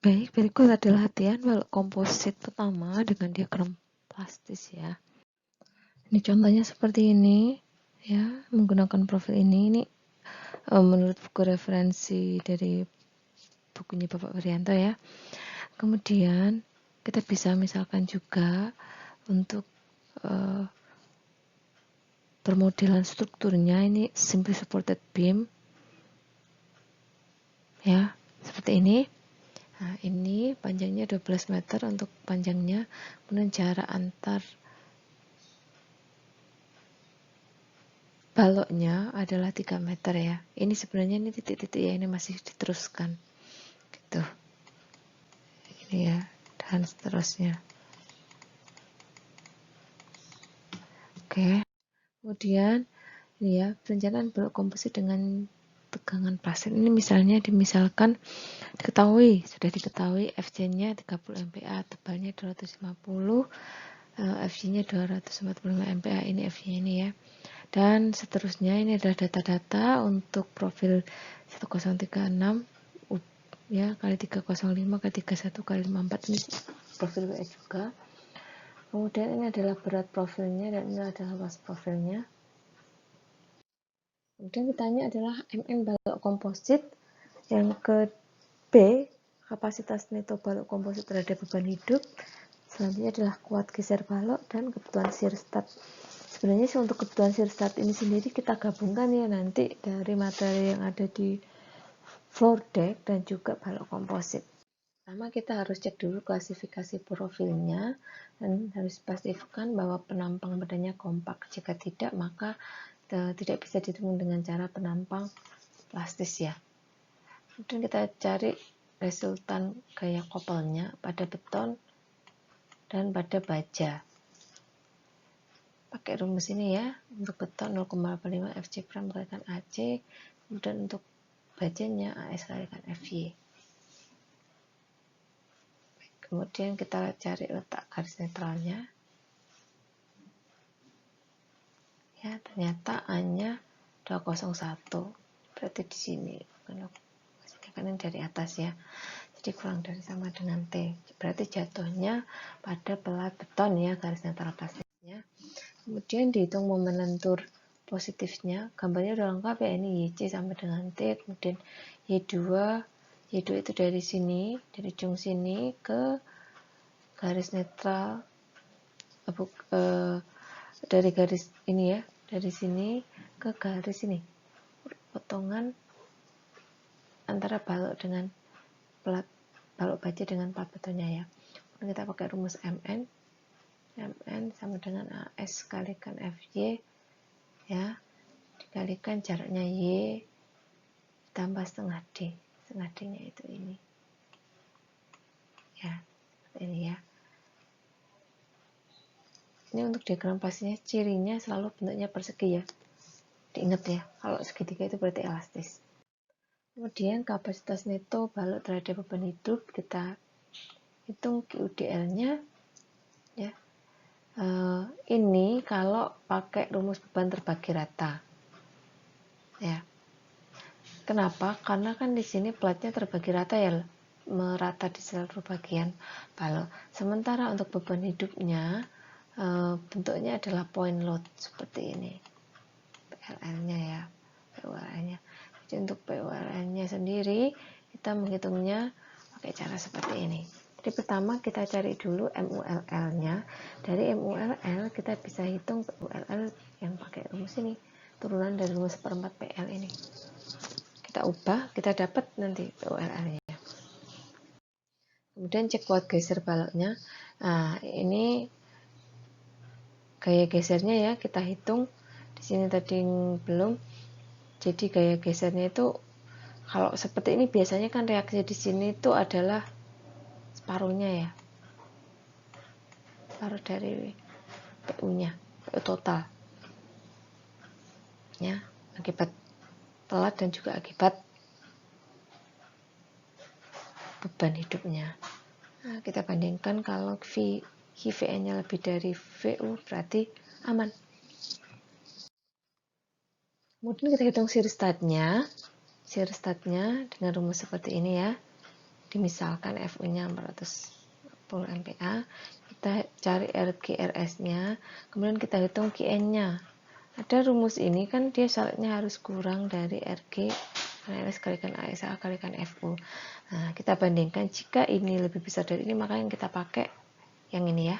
Baik, berikut adalah latihan balok komposit pertama dengan diagram plastis ya. Ini contohnya seperti ini ya, menggunakan profil ini menurut buku referensi dari bukunya Bapak Wirianto ya. Kemudian kita bisa misalkan juga untuk permodelan strukturnya ini simply supported beam ya, seperti ini. Nah, ini panjangnya 12 meter untuk panjangnya, kemudian jarak antar baloknya adalah 3 meter ya. Ini sebenarnya ini titik-titik ya, ini masih diteruskan gitu. Ini ya, dan seterusnya. Oke. Kemudian ini ya, perencanaan balok komposit dengan tegangan plastik. Ini misalnya sudah diketahui FC-nya 30 MPa, tebalnya 250, FC-nya 245 MPa, ini FC-nya ini ya. Dan seterusnya ini adalah data-data untuk profil 1036 ya, kali 305 kali 31 kali 54, ini profil WA juga. Kemudian ini adalah berat profilnya dan ini adalah luas profilnya. Kemudian ditanya adalah MN balok komposit. Yang ke B, kapasitas neto balok komposit terhadap beban hidup. Selanjutnya adalah kuat geser balok dan kebutuhan shear stat. Sebenarnya untuk kebutuhan shear stat ini sendiri kita gabungkan ya nanti dari materi yang ada di floor deck dan juga balok komposit. Pertama kita harus cek dulu klasifikasi profilnya dan harus pastikan bahwa penampang badannya kompak. Jika tidak, maka tidak bisa ditemukan dengan cara penampang plastis ya. Kemudian kita cari resultan gaya kopelnya pada beton dan pada baja. Pakai rumus ini ya, untuk beton 0,85 FC prime kalikan AC, kemudian untuk bajanya AS kalikan FY. Kemudian kita cari letak garis netralnya. Ya, ternyata A-nya 201. Berarti di sini kan ini dari atas ya. Jadi kurang dari sama dengan T. Berarti jatuhnya pada pelat beton ya, garis netral plastiknya. Kemudian dihitung momen lentur positifnya. Gambarnya udah lengkap ya, ini YC sama dengan T. Kemudian Y2 itu dari sini, dari ujung sini ke garis netral, dari garis ini ya, dari sini ke garis ini, potongan antara balok dengan plat balok baja dengan plat betonnya ya. Kemudian kita pakai rumus MN sama dengan AS kalikan FY ya, dikalikan jaraknya Y tambah setengah D. Setengah D nya itu ini ya, seperti ini ya. Ini untuk diagram pastinya, cirinya selalu bentuknya persegi ya, diingat ya, kalau segitiga itu berarti elastis. Kemudian kapasitas neto balok terhadap beban hidup kita hitung QDL-nya ya. Ini kalau pakai rumus beban terbagi rata ya. Kenapa? Karena kan di sini platnya terbagi rata ya, merata di seluruh bagian balok. Sementara untuk beban hidupnya bentuknya adalah point load seperti ini, PLN-nya ya, PULN-nya. Jadi untuk PULN-nya sendiri kita menghitungnya pakai cara seperti ini. Jadi pertama kita cari dulu MULL-nya. Dari MULL kita bisa hitung PULL yang pakai rumus ini, turunan dari rumus seperempat PL ini. Kita ubah, kita dapat nanti PULL-nya. Kemudian cek kuat geser baloknya. Nah, ini gaya gesernya ya, kita hitung. Di sini tadi belum. Jadi gaya gesernya itu kalau seperti ini biasanya kan reaksi di sini itu adalah separuhnya ya. Separuh dari PU-nya, PU total. Ya, akibat telat dan juga akibat beban hidupnya. Nah, kita bandingkan kalau VN-nya lebih dari VU berarti aman. Kemudian kita hitung shear statnya dengan rumus seperti ini ya. Dimisalkan FU-nya 410 MPa, kita cari RGRS-nya, kemudian kita hitung QN-nya. Ada rumus ini kan dia syaratnya harus kurang dari RG NLS kalikan ASA kalikan FU. Nah, kita bandingkan jika ini lebih besar dari ini, maka yang kita pakai yang ini ya.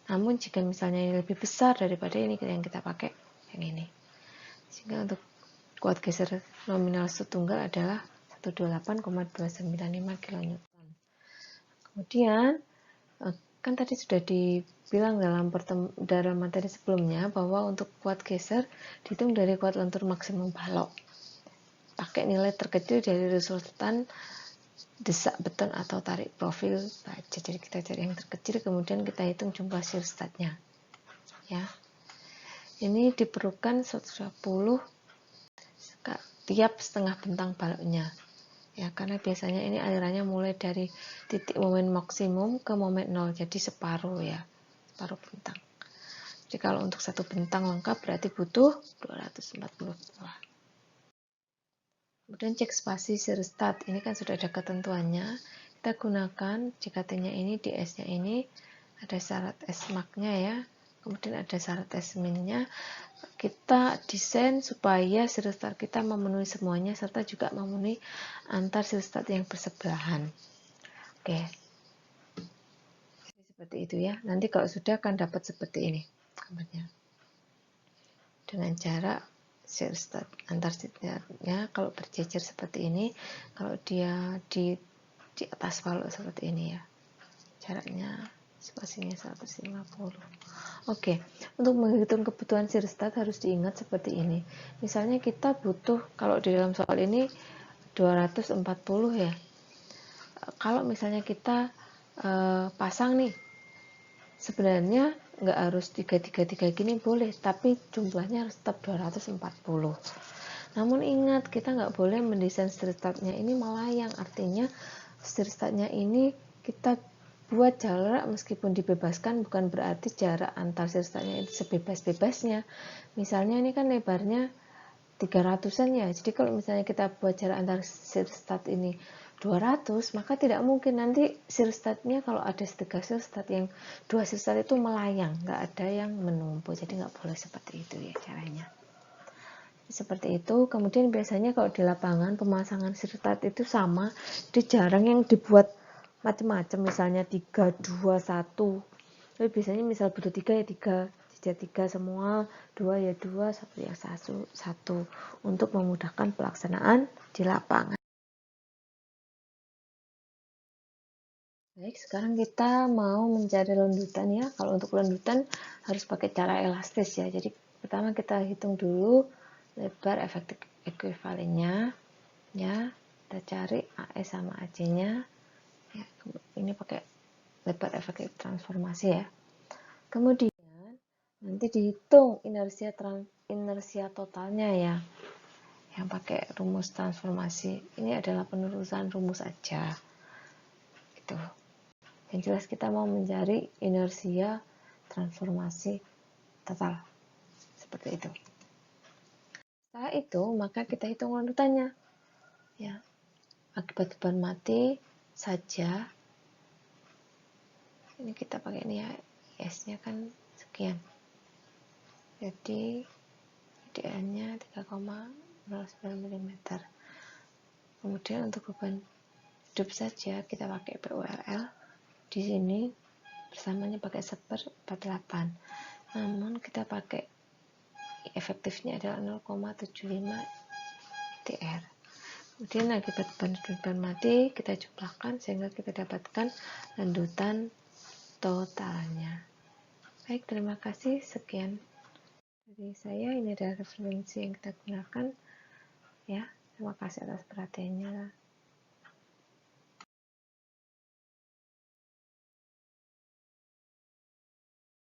Namun jika misalnya ini lebih besar daripada ini, yang kita pakai yang ini. Sehingga untuk kuat geser nominal setunggal adalah 128,295 kN. Kemudian kan tadi sudah dibilang dalam materi sebelumnya bahwa untuk kuat geser dihitung dari kuat lentur maksimum balok. Pakai nilai terkecil dari resultan desak beton atau tarik profil baja. Jadi kita cari yang terkecil, kemudian kita hitung jumlah shear statnya. Ya. Ini diperlukan 120 tiap setengah bentang baloknya. Ya, karena biasanya ini alirannya mulai dari titik momen maksimum ke momen 0, jadi separuh ya, separuh bentang. Jadi kalau untuk satu bentang lengkap berarti butuh 240 buah. Kemudian cek spasi shear stat, ini kan sudah ada ketentuannya. Kita gunakan JKT-nya ini, DS-nya ini, ada syarat SMAK-nya ya, kemudian ada syarat SMIN-nya. Kita desain supaya shear stat kita memenuhi semuanya, serta juga memenuhi antar shear stat yang bersebelahan. Oke, jadi seperti itu ya. Nanti kalau sudah akan dapat seperti ini gambarnya, dengan jarak shear stat antar shear-nya kalau berjejer seperti ini, kalau dia di atas balok seperti ini ya, jaraknya spasinya 150. Oke, untuk menghitung kebutuhan shear stat harus diingat seperti ini. Misalnya kita butuh, kalau di dalam soal ini 240 ya. Kalau misalnya kita pasang nih, sebenarnya nggak harus 333 gini boleh, tapi jumlahnya harus tetap 240. Namun ingat, kita nggak boleh mendesain shear statnya ini melayang, artinya shear statnya ini kita buat jarak meskipun dibebaskan bukan berarti jarak antar shear statnya itu sebebas-bebasnya. Misalnya ini kan lebarnya 300-an ya, jadi kalau misalnya kita buat jarak antar shear stat ini 200, maka tidak mungkin nanti shear statnya kalau ada 3 shear stat yang 2 shear stat itu melayang, nggak ada yang menumpuk, jadi nggak boleh seperti itu ya caranya. Seperti itu. Kemudian biasanya kalau di lapangan pemasangan shear stat itu sama, di jarang yang dibuat macam-macam, misalnya 3, 2, 1. Tapi biasanya misal butuh 3 ya 3, 3 semua, 2 ya 2, 1 ya 1 untuk memudahkan pelaksanaan di lapangan. Baik, sekarang kita mau mencari lanjutan ya. Kalau untuk lanjutan harus pakai cara elastis ya. Jadi pertama kita hitung dulu lebar efektif ekuivalennya ya. Kita cari AS sama AC-nya. Ya, ini pakai lebar efektif transformasi ya. Kemudian nanti dihitung inersia totalnya ya, yang pakai rumus transformasi. Ini adalah penerusan rumus aja gitu. Yang jelas kita mau mencari inersia transformasi total seperti itu. Setelah itu maka kita hitung lanjutannya ya. Akibat beban mati saja, ini kita pakai ini ya, S-nya kan sekian, jadi IDN-nya 3,09 mm. Kemudian untuk beban hidup saja kita pakai PULL, di sini bersamanya pakai 1/48, namun kita pakai efektifnya adalah 0,75 TR. Kemudian akibat beban mati kita jumlahkan sehingga kita dapatkan lanjutan totalnya. Baik, terima kasih. Sekian dari saya. Ini adalah referensi yang kita gunakan ya. Terima kasih atas perhatiannya.